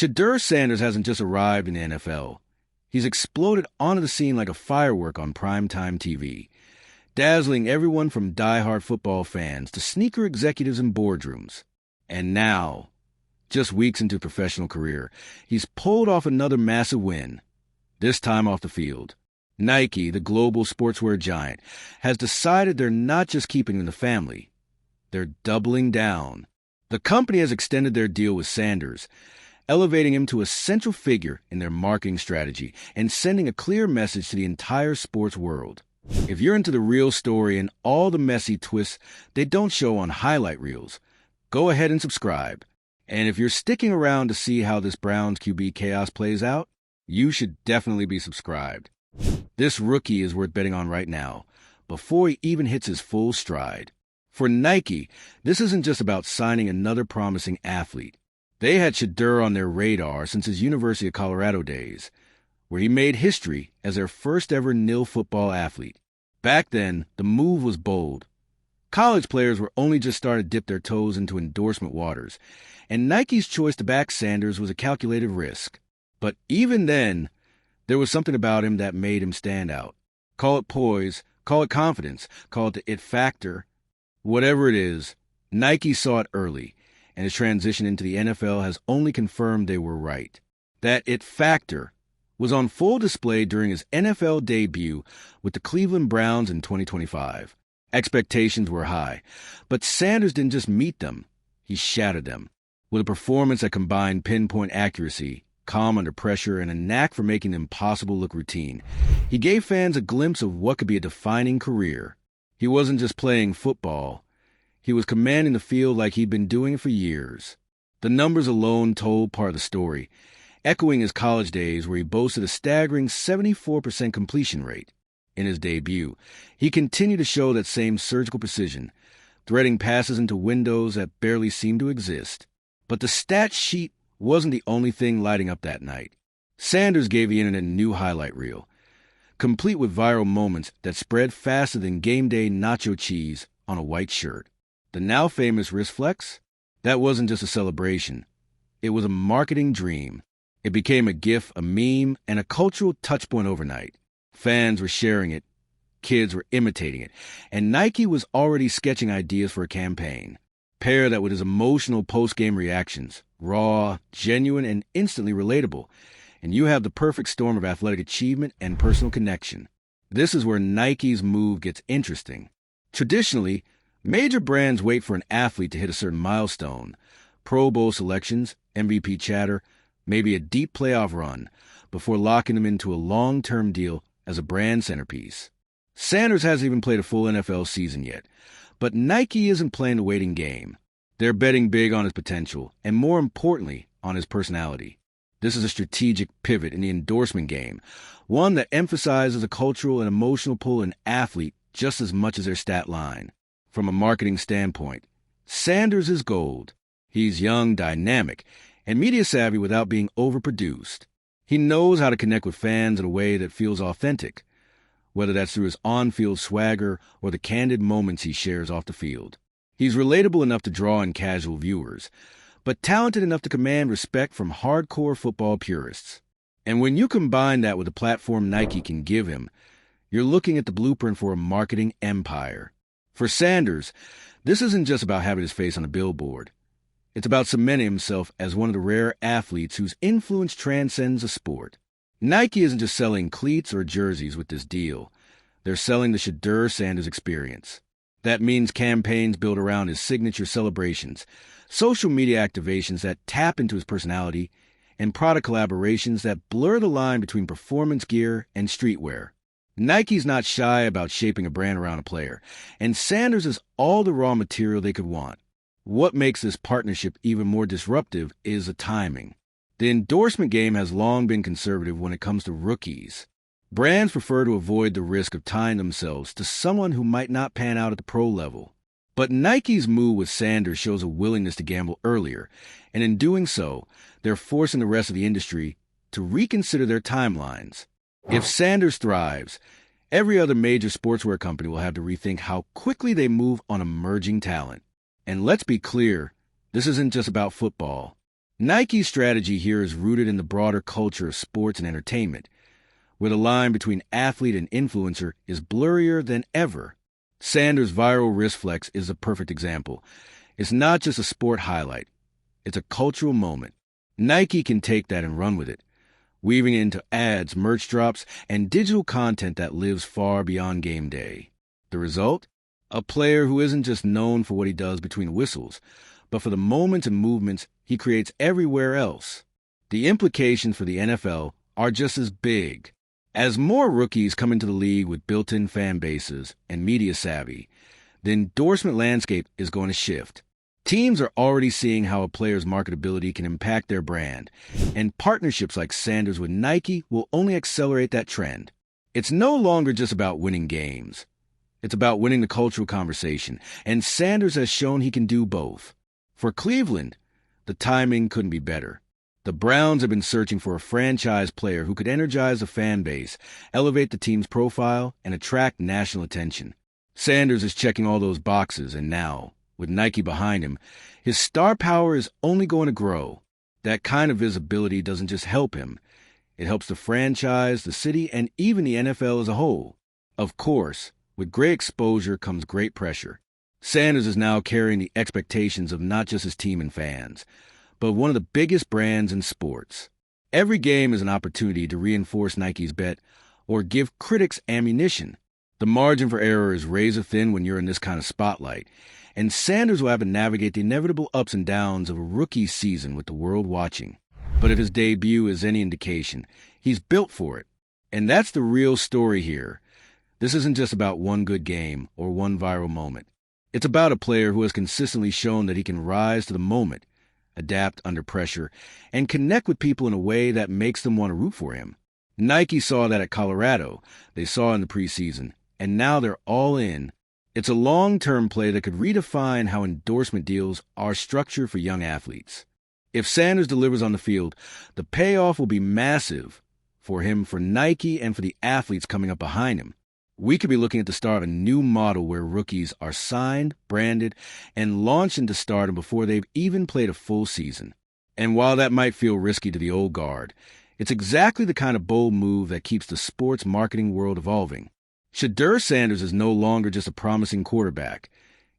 Shedeur Sanders hasn't just arrived in the NFL. He's exploded onto the scene like a firework on primetime TV, dazzling everyone from die-hard football fans to sneaker executives in boardrooms. And now, just weeks into his professional career, he's pulled off another massive win, this time off the field. Nike, the global sportswear giant, has decided they're not just keeping him in the family. They're doubling down. The company has extended their deal with Sanders, elevating him to a central figure in their marketing strategy and sending a clear message to the entire sports world. If you're into the real story and all the messy twists they don't show on highlight reels, go ahead and subscribe. And if you're sticking around to see how this Browns QB chaos plays out, you should definitely be subscribed. This rookie is worth betting on right now, before he even hits his full stride. For Nike, this isn't just about signing another promising athlete. They had Shedeur on their radar since his University of Colorado days, where he made history as their first-ever nil football athlete. Back then, the move was bold. College players were only just starting to dip their toes into endorsement waters, and Nike's choice to back Sanders was a calculated risk. But even then, there was something about him that made him stand out. Call it poise, call it confidence, call it the it factor. Whatever it is, Nike saw it early, and his transition into the NFL has only confirmed they were right. That it factor was on full display during his NFL debut with the Cleveland Browns in 2025. Expectations were high, but Sanders didn't just meet them, he shattered them. With a performance that combined pinpoint accuracy, calm under pressure, and a knack for making the impossible look routine, he gave fans a glimpse of what could be a defining career. He wasn't just playing football. He was commanding the field like he'd been doing it for years. The numbers alone told part of the story, echoing his college days where he boasted a staggering 74% completion rate. In his debut, he continued to show that same surgical precision, threading passes into windows that barely seemed to exist. But the stat sheet wasn't the only thing lighting up that night. Sanders gave the internet a new highlight reel, complete with viral moments that spread faster than game day nacho cheese on a white shirt. The now famous wrist flex? That wasn't just a celebration. It was a marketing dream. It became a gif, a meme, and a cultural touchpoint overnight. Fans were sharing it, kids were imitating it, and Nike was already sketching ideas for a campaign. Pair that with his emotional post-game reactions, raw, genuine, and instantly relatable, and you have the perfect storm of athletic achievement and personal connection. This is where Nike's move gets interesting. Traditionally, major brands wait for an athlete to hit a certain milestone, Pro Bowl selections, MVP chatter, maybe a deep playoff run, before locking them into a long-term deal as a brand centerpiece. Sanders hasn't even played a full NFL season yet, but Nike isn't playing the waiting game. They're betting big on his potential, and more importantly, on his personality. This is a strategic pivot in the endorsement game, one that emphasizes a cultural and emotional pull in an athlete just as much as their stat line. From a marketing standpoint, Sanders is gold. He's young, dynamic, and media-savvy without being overproduced. He knows how to connect with fans in a way that feels authentic, whether that's through his on-field swagger or the candid moments he shares off the field. He's relatable enough to draw in casual viewers, but talented enough to command respect from hardcore football purists. And when you combine that with the platform Nike can give him, you're looking at the blueprint for a marketing empire. For Sanders, this isn't just about having his face on a billboard. It's about cementing himself as one of the rare athletes whose influence transcends the sport. Nike isn't just selling cleats or jerseys with this deal. They're selling the Shedeur Sanders experience. That means campaigns built around his signature celebrations, social media activations that tap into his personality, and product collaborations that blur the line between performance gear and streetwear. Nike's not shy about shaping a brand around a player, and Sanders is all the raw material they could want. What makes this partnership even more disruptive is the timing. The endorsement game has long been conservative when it comes to rookies. Brands prefer to avoid the risk of tying themselves to someone who might not pan out at the pro level. But Nike's move with Sanders shows a willingness to gamble earlier, and in doing so, they're forcing the rest of the industry to reconsider their timelines. If Sanders thrives, every other major sportswear company will have to rethink how quickly they move on emerging talent. And let's be clear, this isn't just about football. Nike's strategy here is rooted in the broader culture of sports and entertainment, where the line between athlete and influencer is blurrier than ever. Sanders' viral wrist flex is a perfect example. It's not just a sport highlight. It's a cultural moment. Nike can take that and run with it, weaving it into ads, merch drops, and digital content that lives far beyond game day. The result? A player who isn't just known for what he does between whistles, but for the moments and movements he creates everywhere else. The implications for the NFL are just as big. As more rookies come into the league with built-in fan bases and media savvy, the endorsement landscape is going to shift. Teams are already seeing how a player's marketability can impact their brand, and partnerships like Sanders with Nike will only accelerate that trend. It's no longer just about winning games. It's about winning the cultural conversation, and Sanders has shown he can do both. For Cleveland, the timing couldn't be better. The Browns have been searching for a franchise player who could energize the fan base, elevate the team's profile, and attract national attention. Sanders is checking all those boxes, and now, with Nike behind him, his star power is only going to grow. That kind of visibility doesn't just help him. It helps the franchise, the city, and even the NFL as a whole. Of course, with great exposure comes great pressure. Sanders is now carrying the expectations of not just his team and fans, but one of the biggest brands in sports. Every game is an opportunity to reinforce Nike's bet or give critics ammunition. The margin for error is razor thin when you're in this kind of spotlight, and Sanders will have to navigate the inevitable ups and downs of a rookie season with the world watching. But if his debut is any indication, he's built for it. And that's the real story here. This isn't just about one good game or one viral moment. It's about a player who has consistently shown that he can rise to the moment, adapt under pressure, and connect with people in a way that makes them want to root for him. Nike saw that at Colorado, they saw in the preseason, and now they're all in. It's a long-term play that could redefine how endorsement deals are structured for young athletes. If Sanders delivers on the field, the payoff will be massive for him, for Nike, and for the athletes coming up behind him. We could be looking at the start of a new model where rookies are signed, branded, and launched into stardom before they've even played a full season. And while that might feel risky to the old guard, it's exactly the kind of bold move that keeps the sports marketing world evolving. Shedeur Sanders is no longer just a promising quarterback.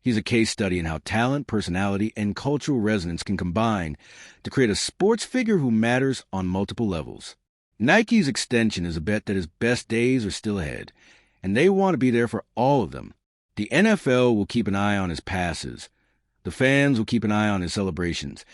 He's a case study in how talent, personality, and cultural resonance can combine to create a sports figure who matters on multiple levels. Nike's extension is a bet that his best days are still ahead, and they want to be there for all of them. The NFL will keep an eye on his passes. The fans will keep an eye on his celebrations.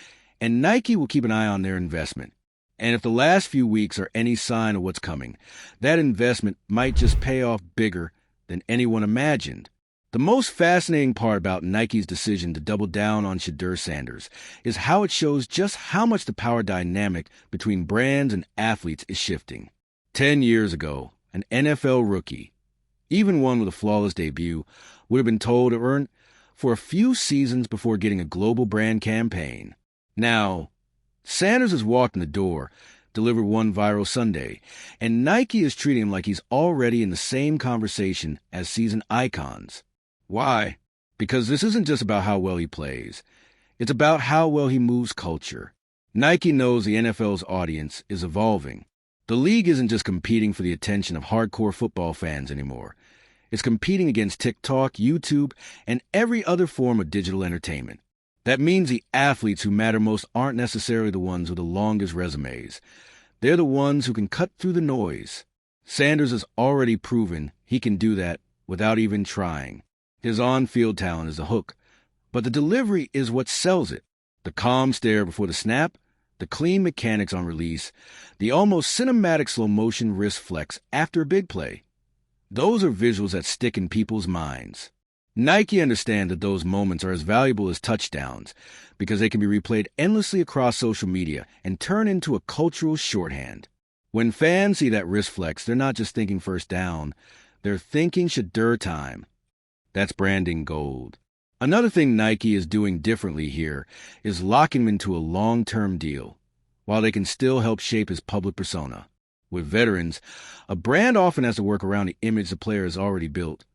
And Nike will keep an eye on their investment. And if the last few weeks are any sign of what's coming, that investment might just pay off bigger than anyone imagined. The most fascinating part about Nike's decision to double down on Shedeur Sanders is how it shows just how much the power dynamic between brands and athletes is shifting. 10 years ago, an NFL rookie, even one with a flawless debut, would have been told to earn for a few seasons before getting a global brand campaign. Now, Sanders has walked in the door, delivered one viral Sunday, and Nike is treating him like he's already in the same conversation as seasoned icons. Why? Because this isn't just about how well he plays. It's about how well he moves culture. Nike knows the NFL's audience is evolving. The league isn't just competing for the attention of hardcore football fans anymore. It's competing against TikTok, YouTube, and every other form of digital entertainment. That means the athletes who matter most aren't necessarily the ones with the longest resumes. They're the ones who can cut through the noise. Sanders has already proven he can do that without even trying. His on-field talent is the hook, but the delivery is what sells it. The calm stare before the snap, the clean mechanics on release, the almost cinematic slow-motion wrist flex after a big play. Those are visuals that stick in people's minds. Nike understands that those moments are as valuable as touchdowns because they can be replayed endlessly across social media and turn into a cultural shorthand. When fans see that wrist flex, they're not just thinking first down, they're thinking Shedeur time. That's branding gold. Another thing Nike is doing differently here is locking him into a long-term deal, while they can still help shape his public persona. With veterans, a brand often has to work around the image the player has already built.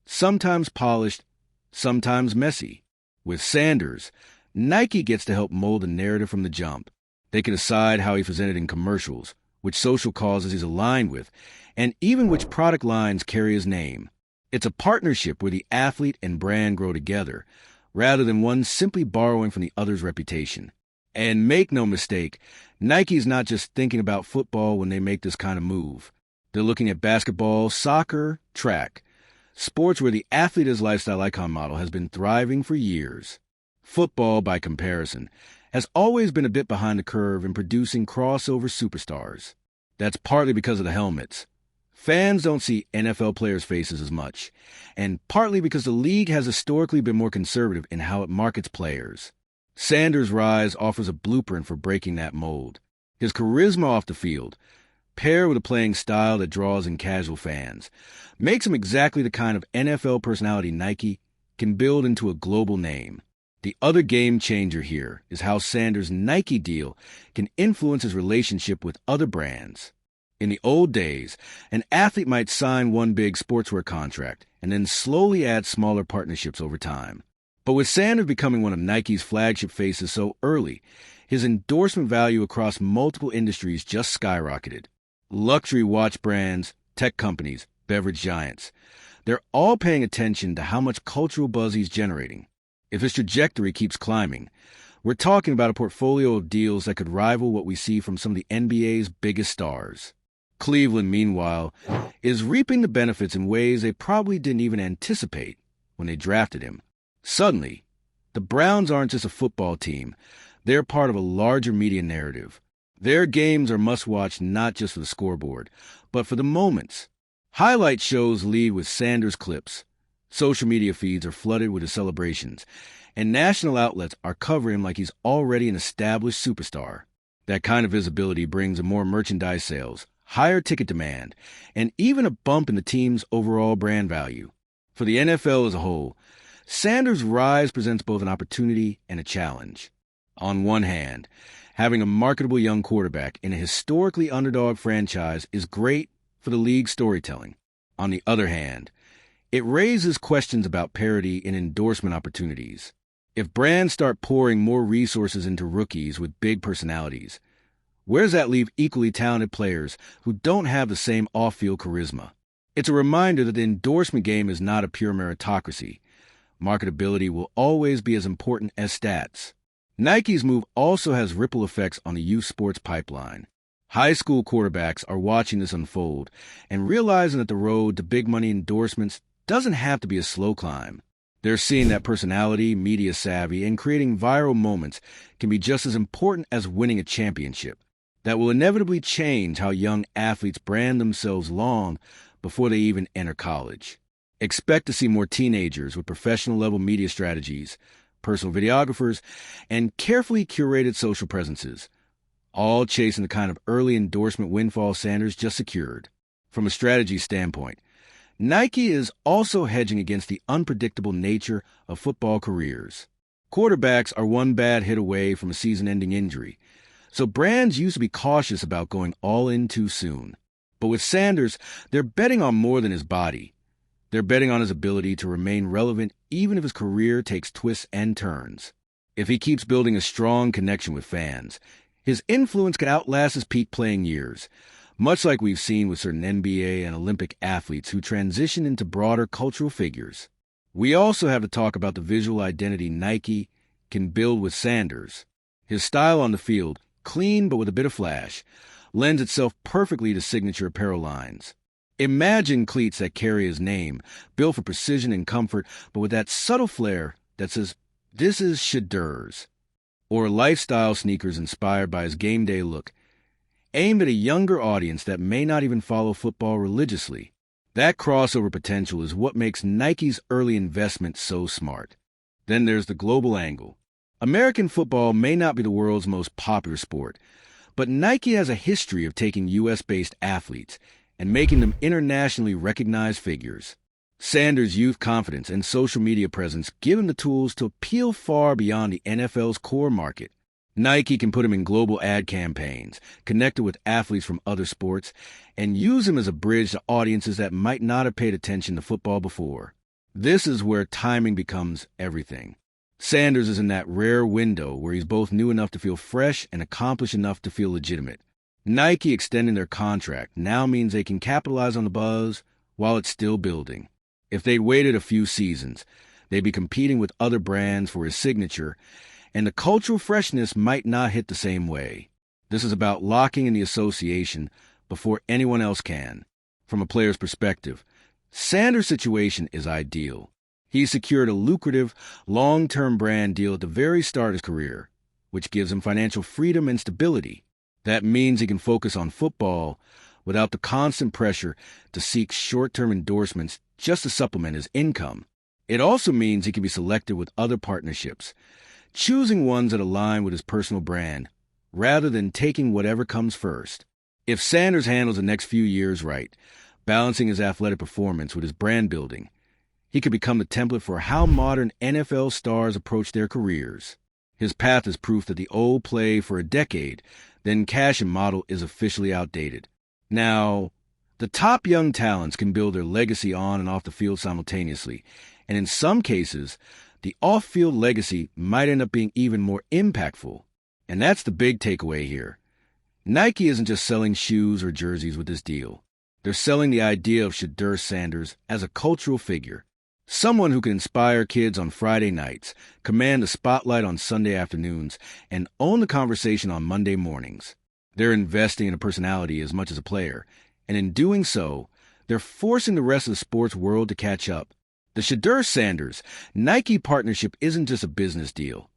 Sometimes polished, sometimes messy. With Sanders, Nike gets to help mold the narrative from the jump. They can decide how he's presented in commercials, which social causes he's aligned with, and even which product lines carry his name. It's a partnership where the athlete and brand grow together, rather than one simply borrowing from the other's reputation. And make no mistake, Nike's not just thinking about football when they make this kind of move. They're looking at basketball, soccer, track, sports where the athlete as lifestyle icon model has been thriving for years. Football, by comparison, has always been a bit behind the curve in producing crossover superstars. That's partly because of the helmets. Fans don't see NFL players' faces as much, and partly because the league has historically been more conservative in how it markets players. Sanders' rise offers a blueprint for breaking that mold. His charisma off the field, paired with a playing style that draws in casual fans, makes him exactly the kind of NFL personality Nike can build into a global name. The other game changer here is how Sanders' Nike deal can influence his relationship with other brands. In the old days, an athlete might sign one big sportswear contract and then slowly add smaller partnerships over time. But with Sanders becoming one of Nike's flagship faces so early, his endorsement value across multiple industries just skyrocketed. Luxury watch brands, tech companies, beverage giants, they're all paying attention to how much cultural buzz he's generating. If his trajectory keeps climbing, we're talking about a portfolio of deals that could rival what we see from some of the NBA's biggest stars. Cleveland, meanwhile, is reaping the benefits in ways they probably didn't even anticipate when they drafted him. Suddenly, the Browns aren't just a football team. They're part of a larger media narrative. Their games are must-watch not just for the scoreboard, but for the moments. Highlight shows lead with Sanders clips. Social media feeds are flooded with his celebrations, and national outlets are covering him like he's already an established superstar. That kind of visibility brings in more merchandise sales, higher ticket demand, and even a bump in the team's overall brand value. For the NFL as a whole, Sanders' rise presents both an opportunity and a challenge. On one hand, having a marketable young quarterback in a historically underdog franchise is great for the league's storytelling. On the other hand, it raises questions about parity in endorsement opportunities. If brands start pouring more resources into rookies with big personalities, where does that leave equally talented players who don't have the same off-field charisma? It's a reminder that the endorsement game is not a pure meritocracy. Marketability will always be as important as stats. Nike's move also has ripple effects on the youth sports pipeline. High school quarterbacks are watching this unfold and realizing that the road to big money endorsements doesn't have to be a slow climb. They're seeing that personality, media savvy, and creating viral moments can be just as important as winning a championship. That will inevitably change how young athletes brand themselves long before they even enter college. Expect to see more teenagers with professional-level media strategies, personal videographers, and carefully curated social presences, all chasing the kind of early endorsement windfall Sanders just secured. From a strategy standpoint, Nike is also hedging against the unpredictable nature of football careers. Quarterbacks are one bad hit away from a season-ending injury, so brands used to be cautious about going all in too soon. But with Sanders, they're betting on more than his body. They're betting on his ability to remain relevant even if his career takes twists and turns. If he keeps building a strong connection with fans, his influence could outlast his peak playing years, much like we've seen with certain NBA and Olympic athletes who transition into broader cultural figures. We also have to talk about the visual identity Nike can build with Sanders. His style on the field, clean but with a bit of flash, lends itself perfectly to signature apparel lines. Imagine cleats that carry his name, built for precision and comfort, but with that subtle flair that says, "This is Shedeur's," or lifestyle sneakers inspired by his game day look, aimed at a younger audience that may not even follow football religiously. That crossover potential is what makes Nike's early investment so smart. Then there's the global angle. American football may not be the world's most popular sport, but Nike has a history of taking U.S.-based athletes and making them internationally recognized figures. Sanders' youth confidence and social media presence give him the tools to appeal far beyond the NFL's core market. Nike can put him in global ad campaigns, connected with athletes from other sports, and use him as a bridge to audiences that might not have paid attention to football before. This is where timing becomes everything. Sanders is in that rare window where he's both new enough to feel fresh and accomplished enough to feel legitimate. Nike extending their contract now means they can capitalize on the buzz while it's still building. If they'd waited a few seasons, they'd be competing with other brands for his signature, and the cultural freshness might not hit the same way. This is about locking in the association before anyone else can. From a player's perspective, Sanders' situation is ideal. He secured a lucrative, long-term brand deal at the very start of his career, which gives him financial freedom and stability. That means he can focus on football without the constant pressure to seek short-term endorsements just to supplement his income. It also means he can be selective with other partnerships, choosing ones that align with his personal brand, rather than taking whatever comes first. If Sanders handles the next few years right, balancing his athletic performance with his brand building, he could become the template for how modern NFL stars approach their careers. His path is proof that the old play for a decade, then cash and model is officially outdated. Now, the top young talents can build their legacy on and off the field simultaneously, and in some cases, the off-field legacy might end up being even more impactful. And that's the big takeaway here. Nike isn't just selling shoes or jerseys with this deal. They're selling the idea of Shedeur Sanders as a cultural figure. Someone who can inspire kids on Friday nights, command the spotlight on Sunday afternoons, and own the conversation on Monday mornings. They're investing in a personality as much as a player, and in doing so, they're forcing the rest of the sports world to catch up. The Shedeur Sanders Nike partnership isn't just a business deal.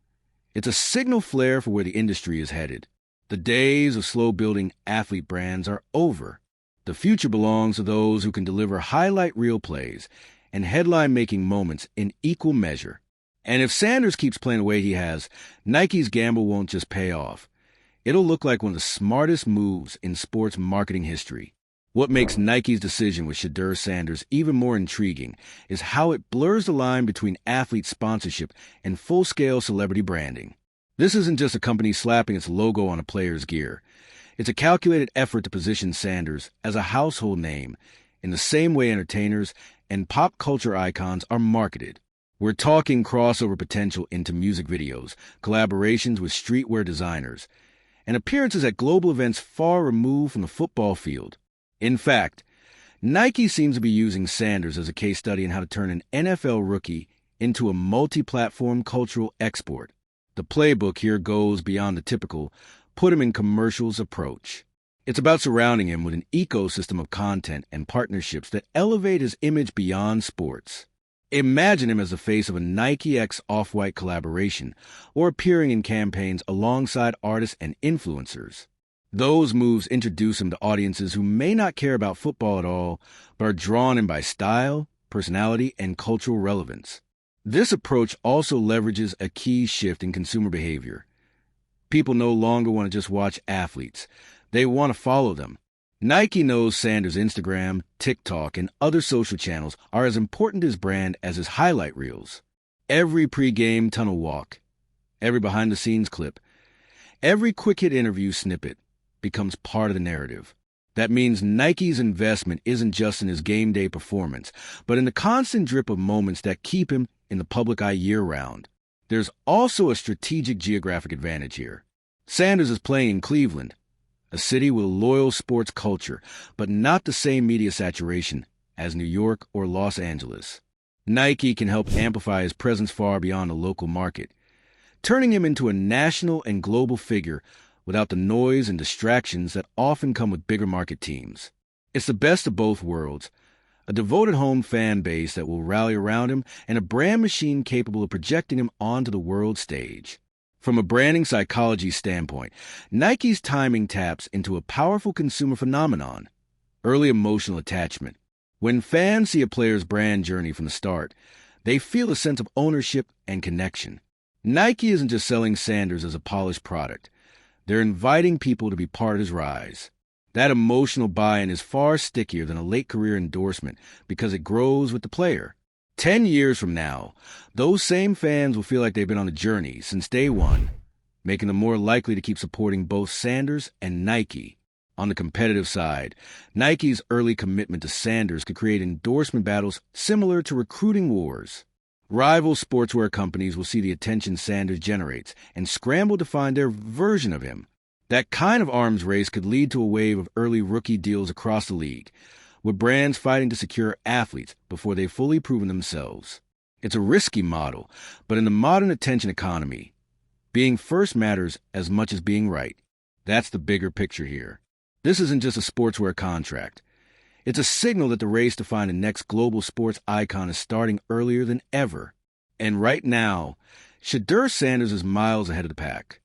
It's a signal flare for where the industry is headed. The days of slow-building athlete brands are over. The future belongs to those who can deliver highlight reel plays and headline-making moments in equal measure. And if Sanders keeps playing the way he has, Nike's gamble won't just pay off. It'll look like one of the smartest moves in sports marketing history. What makes Nike's decision with Shedeur Sanders even more intriguing is how it blurs the line between athlete sponsorship and full-scale celebrity branding. This isn't just a company slapping its logo on a player's gear. It's a calculated effort to position Sanders as a household name in the same way entertainers and pop culture icons are marketed. We're talking crossover potential into music videos, collaborations with streetwear designers, and appearances at global events far removed from the football field. In fact, Nike seems to be using Sanders as a case study in how to turn an NFL rookie into a multi-platform cultural export. The playbook here goes beyond the typical put him in commercials approach. It's about surrounding him with an ecosystem of content and partnerships that elevate his image beyond sports. Imagine him as the face of a Nike x Off-White collaboration or appearing in campaigns alongside artists and influencers. Those moves introduce him to audiences who may not care about football at all, but are drawn in by style, personality, and cultural relevance. This approach also leverages a key shift in consumer behavior. People no longer want to just watch athletes. They want to follow them. Nike knows Sanders' Instagram, TikTok, and other social channels are as important to his brand as his highlight reels. Every pre-game tunnel walk, every behind-the-scenes clip, every quick-hit interview snippet becomes part of the narrative. That means Nike's investment isn't just in his game day performance, but in the constant drip of moments that keep him in the public eye year-round. There's also a strategic geographic advantage here. Sanders is playing in Cleveland, a city with a loyal sports culture, but not the same media saturation as New York or Los Angeles. Nike can help amplify his presence far beyond the local market, turning him into a national and global figure without the noise and distractions that often come with bigger market teams. It's the best of both worlds, a devoted home fan base that will rally around him and a brand machine capable of projecting him onto the world stage. From a branding psychology standpoint, Nike's timing taps into a powerful consumer phenomenon, early emotional attachment. When fans see a player's brand journey from the start, they feel a sense of ownership and connection. Nike isn't just selling Sanders as a polished product. They're inviting people to be part of his rise. That emotional buy-in is far stickier than a late-career endorsement because it grows with the player. 10 years from now, those same fans will feel like they've been on a journey since day one, making them more likely to keep supporting both Sanders and Nike. On the competitive side, Nike's early commitment to Sanders could create endorsement battles similar to recruiting wars. Rival sportswear companies will see the attention Sanders generates and scramble to find their version of him. That kind of arms race could lead to a wave of early rookie deals across the league, with brands fighting to secure athletes before they've fully proven themselves. It's a risky model, but in the modern attention economy, being first matters as much as being right. That's the bigger picture here. This isn't just a sportswear contract. It's a signal that the race to find the next global sports icon is starting earlier than ever. And right now, Shedeur Sanders is miles ahead of the pack.